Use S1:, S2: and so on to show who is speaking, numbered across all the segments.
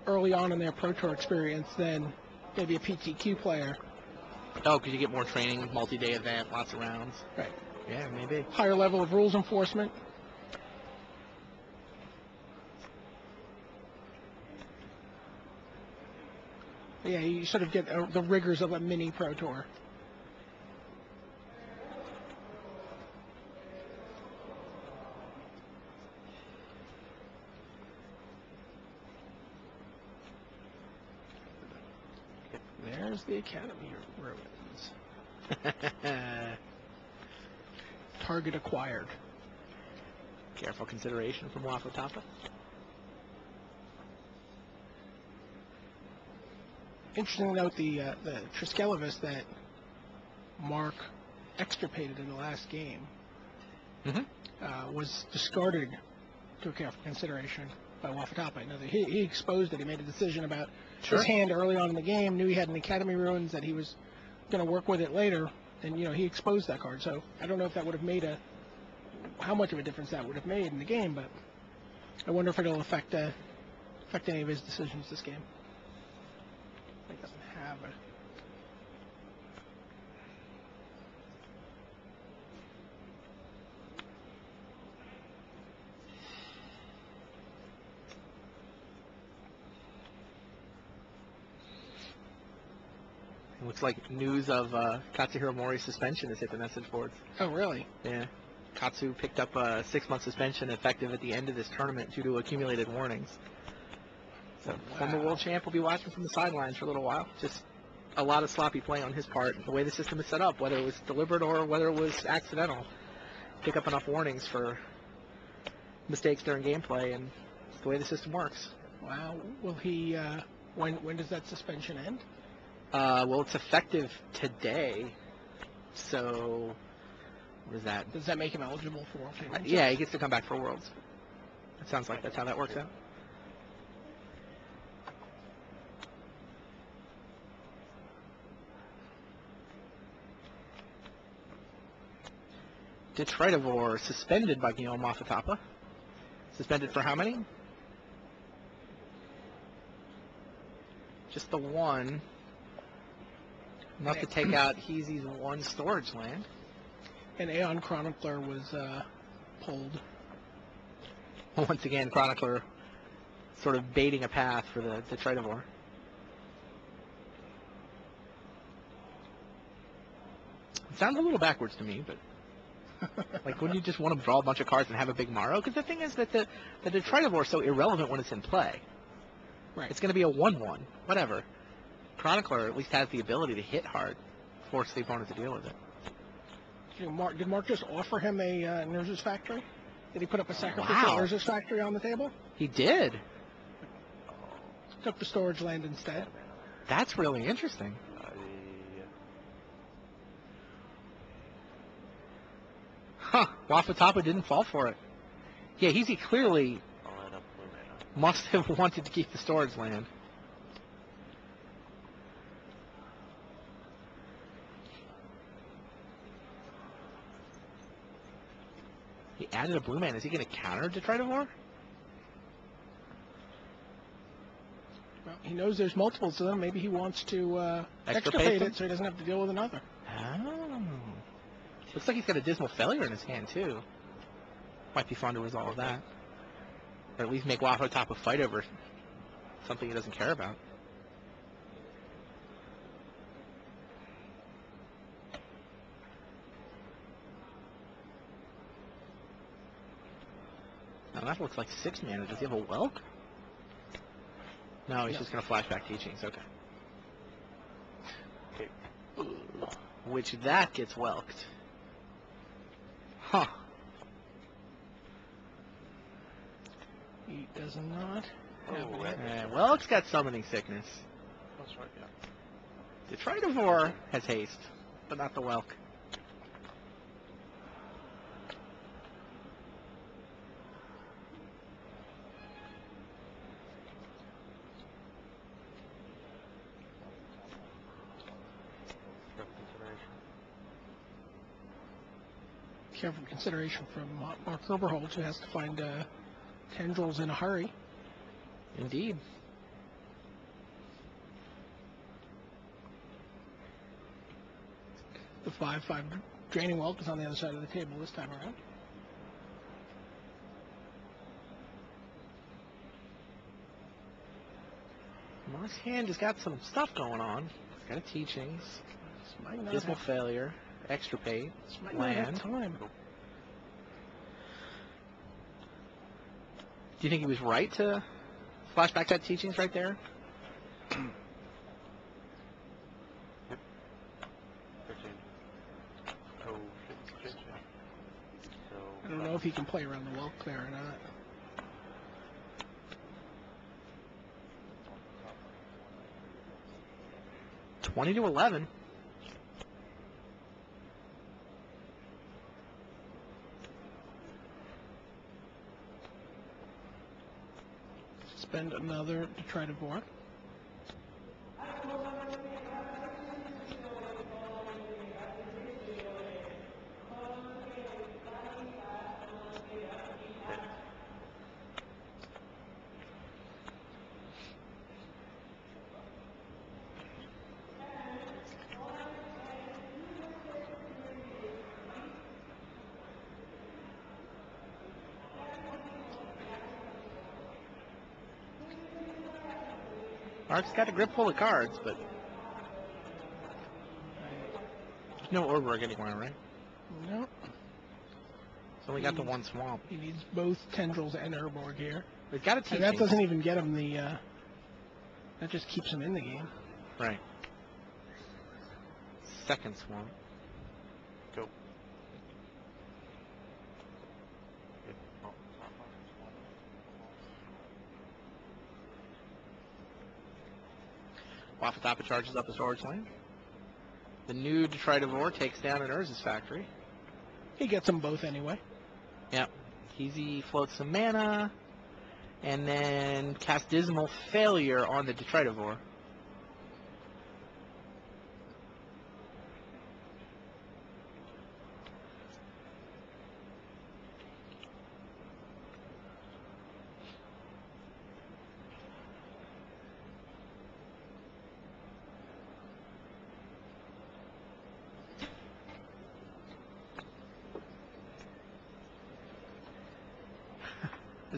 S1: early on in their Pro Tour experience than maybe a PTQ player.
S2: Oh, because you get more training, multi-day event, lots of rounds.
S1: Right.
S2: Yeah, maybe.
S1: Higher level of rules enforcement. Yeah, you sort of get the rigors of a mini Pro Tour. There's the Academy ruins. Target acquired.
S2: Careful consideration from Wafutapa.
S1: Interesting to note the Triskelevis that Mark extirpated in the last game was discarded to a careful consideration by Wafutapa. He exposed it. He made a decision about his hand early on in the game, knew he had an Academy Ruins, that he was going to work with it later, and he exposed that card. So I don't know if that would have made how much of a difference that would have made in the game, but I wonder if it'll affect any of his decisions this game. He doesn't have it.
S2: It looks like news of Katsuhiro Mori's suspension has hit the message boards.
S1: Oh, really?
S2: Yeah. Katsu picked up a 6-month suspension effective at the end of this tournament due to accumulated warnings. So former world champ will be watching from the sidelines for a little while. Just a lot of sloppy play on his part. The way the system is set up, whether it was deliberate or whether it was accidental. Pick up enough warnings for mistakes during gameplay, and it's the way the system works.
S1: Wow. Will he, when does that suspension end?
S2: Well, it's effective today, so what is that?
S1: Does that make him eligible for World Championships?
S2: Yeah, he gets to come back for Worlds. It sounds like that's how that works out. Detritivore suspended by Guillaume Wafutapa. Suspended for how many? Just the one. Enough to take out Heezy's one storage land.
S1: And Aeon Chronicler was pulled.
S2: Once again, Chronicler sort of baiting a path for the Detritivore. It sounds a little backwards to me, but like, wouldn't you just want to draw a bunch of cards and have a big Maro? Because the thing is that the Detritivore is so irrelevant when it's in play.
S1: Right.
S2: It's going to be a 1/1, whatever. Chronicler at least has the ability to hit hard, force the opponent to deal with it.
S1: Did Mark just offer him a Nurse's Factory? Did he put up a sacrificial Nurse's Factory on the table?
S2: He did.
S1: Took the storage land instead.
S2: That's really interesting. Huh. Wafutapa didn't fall for it. Yeah, he clearly must have wanted to keep the storage land. He added a blue man. Is he going to counter Detritivore?
S1: Well, he knows there's multiples of them. Maybe he wants to extirpate it so he doesn't have to deal with another.
S2: Oh. Looks like he's got a Dismal Failure in his hand, too. Might be fun to resolve that. Or at least make Wafutapa fight over something he doesn't care about. Now that looks like 6 mana. Does he have a Welk? No, he's just going to flashback teachings. Okay. Which that gets Welked. Huh.
S1: He does not have it.
S2: Welk's got Summoning Sickness.
S3: That's right, yeah.
S2: Detritivore has haste, but not the Welk.
S1: Careful consideration from Mark Herberholz, who has to find tendrils in a hurry.
S2: Indeed.
S1: The 5-5 draining welk is on the other side of the table this time around.
S2: Mark's hand has got some stuff going on. He's got a teachings,
S1: This might not
S2: dismal
S1: have,
S2: failure, extirpate,
S1: this might not have
S2: land.
S1: time.
S2: Do you think he was right to flash back that teachings right there?
S1: I don't know if he can play around the welk there or not.
S2: $20 to 11.
S1: Spend another to try to vork.
S2: Mark's got a grip full of cards, but there's no Orberg anywhere, right?
S1: No,
S2: He's only got the one swamp.
S1: he needs both tendrils and Urborg here.
S2: He's got a
S1: And
S2: teaching.
S1: that doesn't even get him the, that just keeps him in the game.
S2: Right. Second swamp.
S3: Go.
S2: Wafatapa charges up the storage lane. The new Detritivore takes down an Urza's factory.
S1: He gets them both anyway.
S2: Yep. Keezy floats some mana, and then casts Dismal Failure on the Detritivore.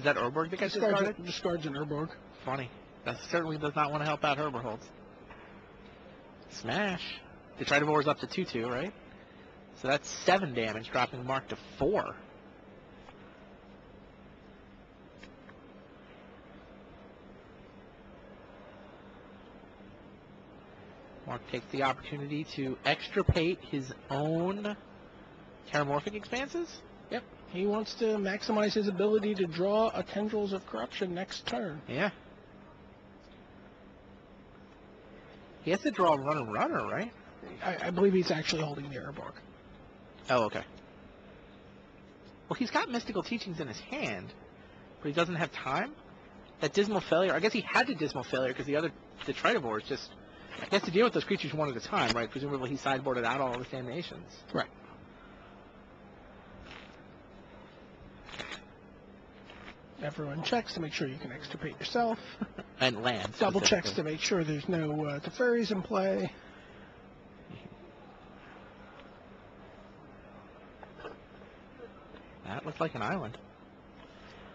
S2: Is that Urborg that gets discarded?
S1: Discards an Urborg.
S2: Funny. That certainly does not want to help out Herberholz. Smash. Detritivore is up to 2-2, right? So that's 7 damage, dropping Mark to 4. Mark takes the opportunity to extirpate his own Terramorphic Expanses.
S1: Yep. He wants to maximize his ability to draw a Tendrils of Corruption next turn.
S2: Yeah. He has to draw runner, right?
S1: I believe he's actually holding the Urborg.
S2: Oh, okay. Well, he's got Mystical Teachings in his hand, but he doesn't have time. That Dismal Failure, I guess he had to Dismal Failure because the other Detritivore is just, he has to deal with those creatures one at a time, right? Presumably he sideboarded out all of his Damnations.
S1: Right. Everyone checks to make sure you can extirpate yourself.
S2: And land.
S1: Double checks
S2: specifically.
S1: to make sure there's no Teferis in play.
S2: That looks like an island.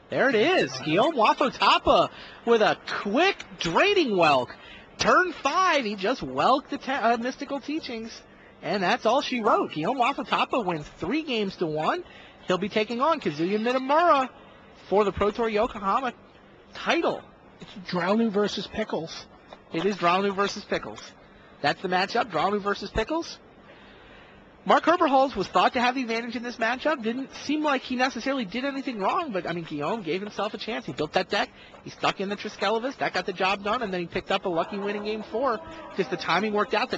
S2: There it is. Guillaume Wafotapa with a quick draining Welk. Turn 5, he just welked the Mystical Teachings. And that's all she wrote. Guillaume Wafotapa wins 3 games to 1. He'll be taking on Kazuya Minamura for the Pro Tour Yokohama title.
S1: It's Drownu versus Pickles.
S2: It is Drownu versus Pickles. That's the matchup, Drownu versus Pickles. Mark Herberholz was thought to have the advantage in this matchup. Didn't seem like he necessarily did anything wrong, but, I mean, Guillaume gave himself a chance. He built that deck. He stuck in the Triskelevis. That got the job done, and then he picked up a lucky win in Game 4. Just the timing worked out.